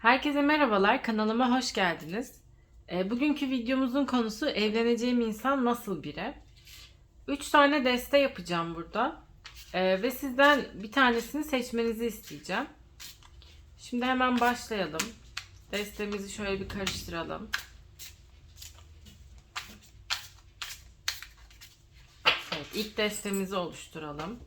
Herkese merhabalar, kanalıma hoş geldiniz. Bugünkü videomuzun konusu evleneceğim insan nasıl biri? 3 tane deste yapacağım burada. Ve sizden bir tanesini seçmenizi isteyeceğim. Şimdi hemen başlayalım. Destemizi şöyle bir karıştıralım. Evet, ilk destemizi oluşturalım.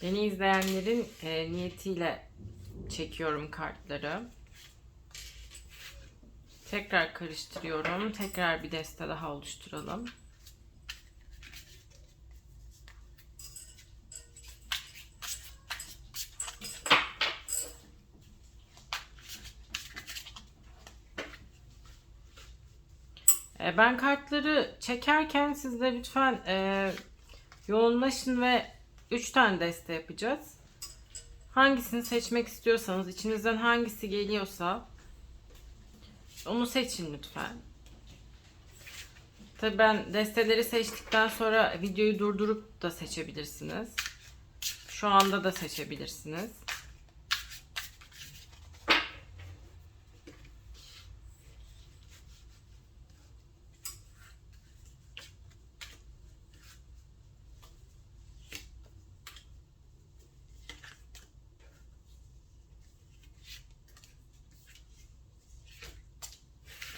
Beni izleyenlerin niyetiyle çekiyorum kartları. Tekrar karıştırıyorum. Tekrar bir deste daha oluşturalım. Ben kartları çekerken siz de lütfen yoğunlaşın ve 3 tane deste yapacağız. Hangisini seçmek istiyorsanız, içinizden hangisi geliyorsa onu seçin lütfen. Tabii ben desteleri seçtikten sonra videoyu durdurup da seçebilirsiniz. Şu anda da seçebilirsiniz.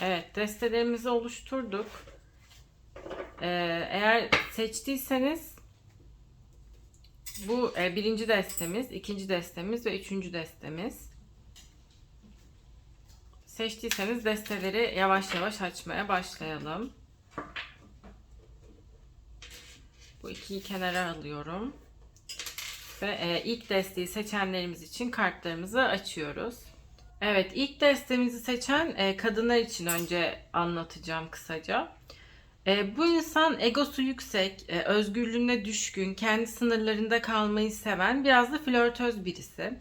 Evet, destelerimizi oluşturduk. Eğer seçtiyseniz bu birinci destemiz, ikinci destemiz ve üçüncü destemiz. Seçtiyseniz desteleri yavaş yavaş açmaya başlayalım. Bu ikiyi kenara alıyorum. Ve ilk desteği seçenlerimiz için kartlarımızı açıyoruz. Evet, ilk destemizi seçen kadınlar için önce anlatacağım kısaca. Bu insan egosu yüksek, özgürlüğüne düşkün, kendi sınırlarında kalmayı seven, biraz da flörtöz birisi.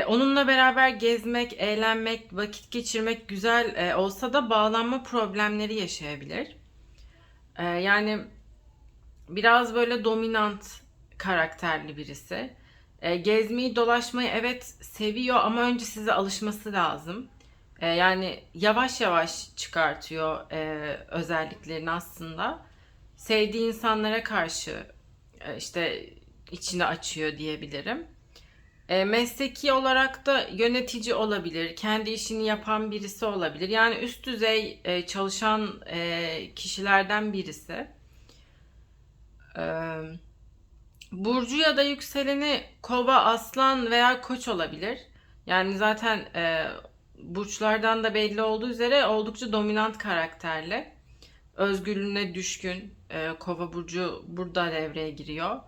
Onunla beraber gezmek, eğlenmek, vakit geçirmek güzel olsa da bağlanma problemleri yaşayabilir. Yani biraz böyle dominant karakterli birisi. Gezmeyi, dolaşmayı evet seviyor ama önce size alışması lazım. Yani yavaş yavaş çıkartıyor özelliklerini aslında. Sevdiği insanlara karşı işte içini açıyor diyebilirim. Mesleki olarak da yönetici olabilir, kendi işini yapan birisi olabilir. Yani üst düzey çalışan kişilerden birisi. Ee, Burcu ya da yükseleni Kova, Aslan veya Koç olabilir. Yani zaten burçlardan da belli olduğu üzere oldukça dominant karakterli. Özgürlüğüne düşkün. Kova burcu burada devreye giriyor.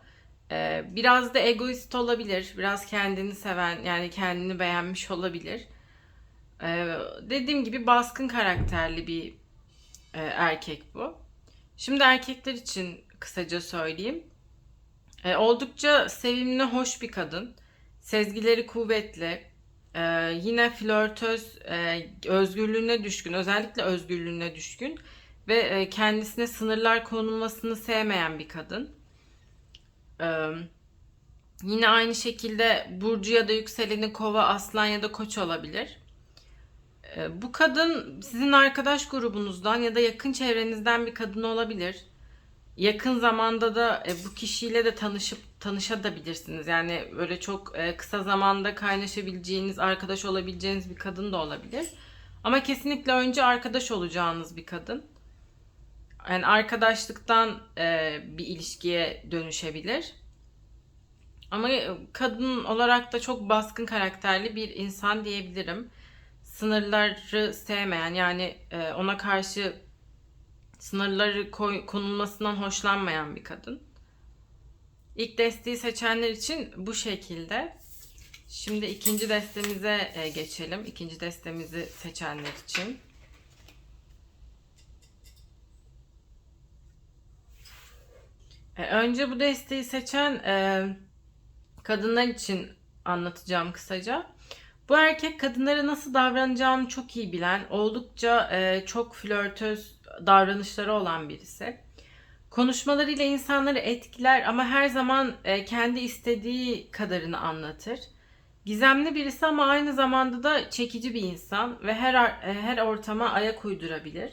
Biraz da egoist olabilir. Biraz kendini seven, yani kendini beğenmiş olabilir. Dediğim gibi baskın karakterli bir erkek bu. Şimdi erkekler için kısaca söyleyeyim. Oldukça sevimli, hoş bir kadın. Sezgileri kuvvetli. Yine flörtöz, özgürlüğüne düşkün, özellikle özgürlüğüne düşkün ve kendisine sınırlar konulmasını sevmeyen bir kadın. Ee, Yine aynı şekilde burcu ya da yükseleni kova, aslan ya da koç olabilir. Bu kadın sizin arkadaş grubunuzdan ya da yakın çevrenizden bir kadın olabilir. Yakın zamanda da bu kişiyle de tanışabilirsiniz. Yani böyle çok kısa zamanda kaynaşabileceğiniz, arkadaş olabileceğiniz bir kadın da olabilir. Ama kesinlikle önce arkadaş olacağınız bir kadın. Yani arkadaşlıktan bir ilişkiye dönüşebilir. Ama kadın olarak da çok baskın karakterli bir insan diyebilirim. Sınırları sevmeyen, yani ona karşı sınırları konulmasından hoşlanmayan bir kadın. İlk desteği seçenler için bu şekilde. Şimdi ikinci destemize geçelim. İkinci destemizi seçenler için. Önce bu desteği seçen kadınlar için anlatacağım kısaca. Bu erkek kadınlara nasıl davranacağını çok iyi bilen, oldukça çok flörtöz davranışları olan birisi. Konuşmalarıyla insanları etkiler ama her zaman kendi istediği kadarını anlatır. Gizemli birisi ama aynı zamanda da çekici bir insan ve her ortama ayak uydurabilir.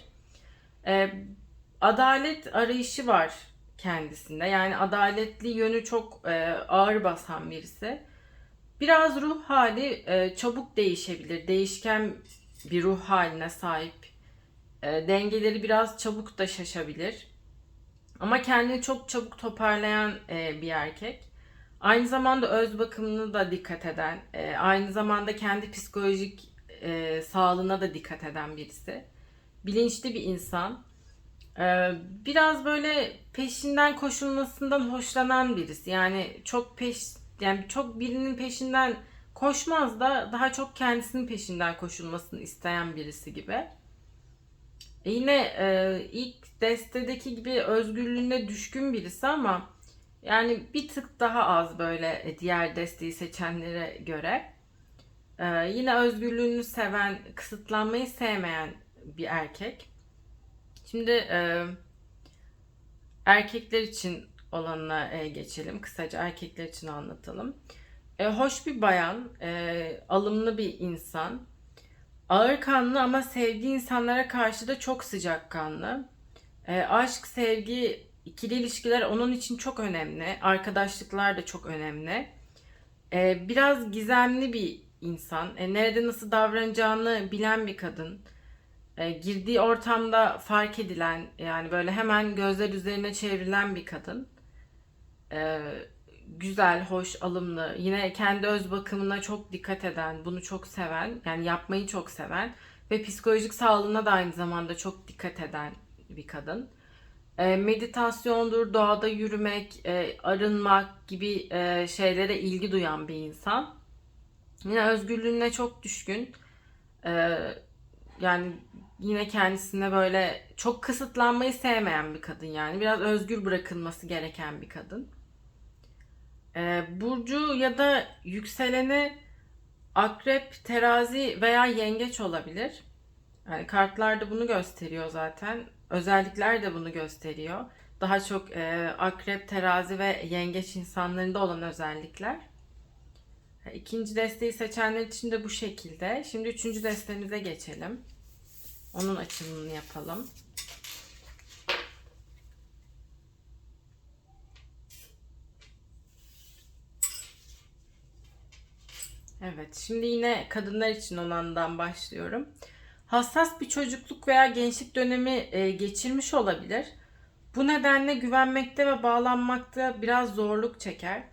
E, Adalet arayışı var kendisinde. Yani adaletli yönü çok ağır basan birisi. Biraz ruh hali çabuk değişebilir. Değişken bir ruh haline sahip. Dengeleri biraz çabuk da şaşabilir. Ama kendini çok çabuk toparlayan bir erkek. Aynı zamanda öz bakımına da dikkat eden, aynı zamanda kendi psikolojik sağlığına da dikkat eden birisi. Bilinçli bir insan. Biraz böyle peşinden koşulmasından hoşlanan birisi. Yani çok birinin peşinden koşmaz da daha çok kendisinin peşinden koşulmasını isteyen birisi gibi. Yine ilk destedeki gibi özgürlüğüne düşkün birisi ama yani bir tık daha az böyle diğer desteği seçenlere göre. Yine özgürlüğünü seven, kısıtlanmayı sevmeyen bir erkek. Şimdi erkekler için olanına geçelim. Kısaca erkekler için anlatalım. Hoş bir bayan, alımlı bir insan. Ağırkanlı ama sevdiği insanlara karşı da çok sıcakkanlı. Aşk, sevgi, ikili ilişkiler onun için çok önemli. Arkadaşlıklar da çok önemli. Biraz gizemli bir insan. Nerede nasıl davranacağını bilen bir kadın. Girdiği ortamda fark edilen, yani böyle hemen gözler üzerine çevrilen bir kadın. Ee, Güzel, hoş, alımlı. Yine kendi öz bakımına çok dikkat eden, bunu çok seven, yani yapmayı çok seven ve psikolojik sağlığına da aynı zamanda çok dikkat eden bir kadın. Meditasyondur, doğada yürümek, arınmak gibi şeylere ilgi duyan bir insan. Yine özgürlüğüne çok düşkün. Ee, Yani yine kendisine böyle çok kısıtlanmayı sevmeyen bir kadın yani. Biraz özgür bırakılması gereken bir kadın. Burcu ya da yükseleni akrep, terazi veya yengeç olabilir. Yani kartlar da bunu gösteriyor zaten. Özellikler de bunu gösteriyor. Daha çok akrep, terazi ve yengeç insanlarında olan özellikler. İkinci desteği seçenler için de bu şekilde. Şimdi üçüncü destemize geçelim. Onun açılımını yapalım. Evet, şimdi yine kadınlar için olandan başlıyorum. Hassas bir çocukluk veya gençlik dönemi geçirmiş olabilir. Bu nedenle güvenmekte ve bağlanmakta biraz zorluk çeker.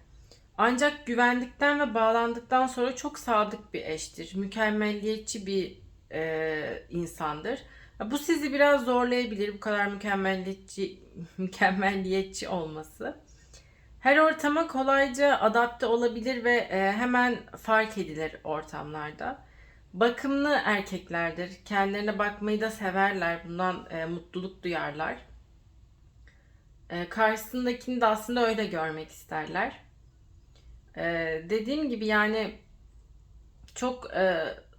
Ancak güvendikten ve bağlandıktan sonra çok sadık bir eştir. Mükemmelliyetçi bir insandır. Bu sizi biraz zorlayabilir, bu kadar mükemmelliyetçi olması. Her ortama kolayca adapte olabilir ve hemen fark edilir ortamlarda. Bakımlı erkeklerdir. Kendilerine bakmayı da severler. Bundan mutluluk duyarlar. Karşısındakini de aslında öyle görmek isterler. Dediğim gibi yani çok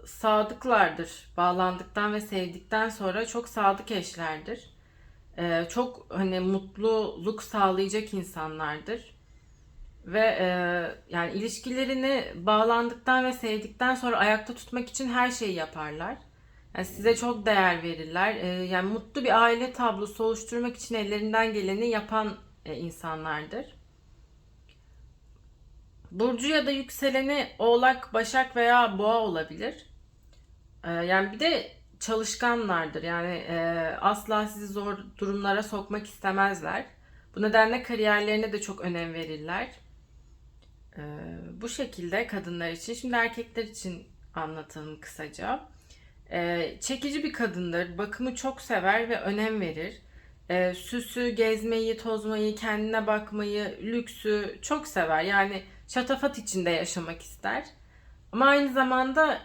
sadıklardır. Bağlandıktan ve sevdikten sonra çok sadık eşlerdir. Çok hani mutluluk sağlayacak insanlardır. Ve yani ilişkilerini bağlandıktan ve sevdikten sonra ayakta tutmak için her şeyi yaparlar. Yani size çok değer verirler. Yani mutlu bir aile tablosu oluşturmak için ellerinden geleni yapan insanlardır. Burcu ya da yükseleni Oğlak, Başak veya Boğa olabilir. Yani bir de çalışkanlardır. Yani asla sizi zor durumlara sokmak istemezler. Bu nedenle kariyerlerine de çok önem verirler. Ee, Bu şekilde kadınlar için. Şimdi erkekler için anlatalım kısaca. Çekici bir kadındır. Bakımı çok sever ve önem verir. Süsü, gezmeyi, tozmayı, kendine bakmayı, lüksü çok sever. Yani şatafat içinde yaşamak ister. Ama aynı zamanda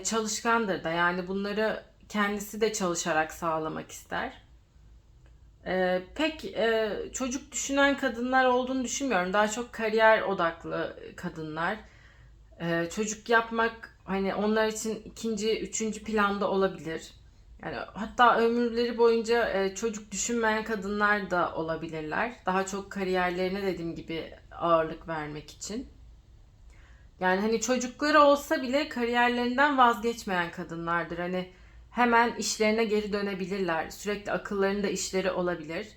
çalışkandır da. Yani bunları kendisi de çalışarak sağlamak ister. Pek çocuk düşünen kadınlar olduğunu düşünmüyorum. Daha çok kariyer odaklı kadınlar. Çocuk yapmak hani onlar için ikinci, üçüncü planda olabilir. Yani hatta ömürleri boyunca çocuk düşünmeyen kadınlar da olabilirler. Daha çok kariyerlerine dediğim gibi ağırlık vermek için. Yani hani çocukları olsa bile kariyerlerinden vazgeçmeyen kadınlardır. Hani hemen işlerine geri dönebilirler. Sürekli akıllarında işleri olabilir.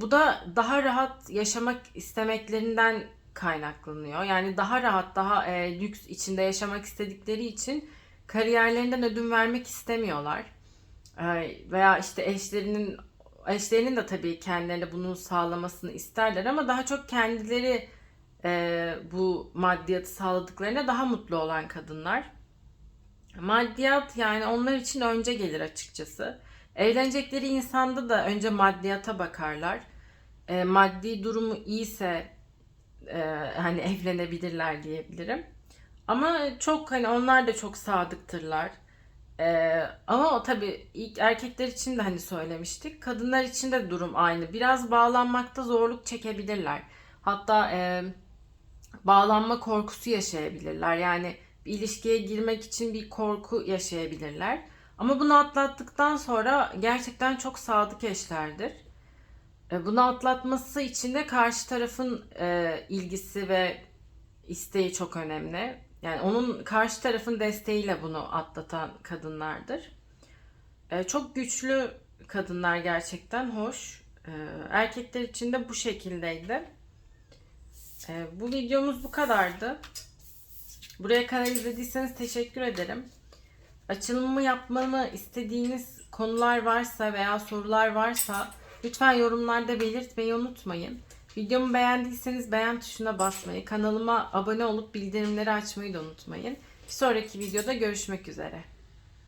Bu da daha rahat yaşamak istemeklerinden kaynaklanıyor. Yani daha rahat, daha lüks içinde yaşamak istedikleri için kariyerlerinden ödün vermek istemiyorlar. Veya işte eşlerinin de tabii kendilerine bunu sağlamasını isterler ama daha çok kendileri bu maddiyatı sağladıklarına daha mutlu olan kadınlar. Maddiyat yani onlar için önce gelir açıkçası. Evlenecekleri insanda da önce maddiyata bakarlar. Maddi durumu iyiyse e, hani evlenebilirler diyebilirim. Ama çok hani onlar da çok sadıktırlar. Ama o tabii ilk erkekler için de hani söylemiştik. Kadınlar için de durum aynı. Biraz bağlanmakta zorluk çekebilirler. Hatta bağlanma korkusu yaşayabilirler. Yani bir ilişkiye girmek için bir korku yaşayabilirler. Ama bunu atlattıktan sonra gerçekten çok sadık eşlerdir. Bunu atlatması için de karşı tarafın ilgisi ve isteği çok önemli. Yani onun karşı tarafın desteğiyle bunu atlatan kadınlardır. Çok güçlü kadınlar gerçekten hoş. Erkekler için de bu şekildeydi. Bu videomuz bu kadardı. Buraya kadar izlediyseniz teşekkür ederim. Açılımı yapmamı istediğiniz konular varsa veya sorular varsa lütfen yorumlarda belirtmeyi unutmayın. Videomu beğendiyseniz beğen tuşuna basmayı, kanalıma abone olup bildirimleri açmayı da unutmayın. Bir sonraki videoda görüşmek üzere.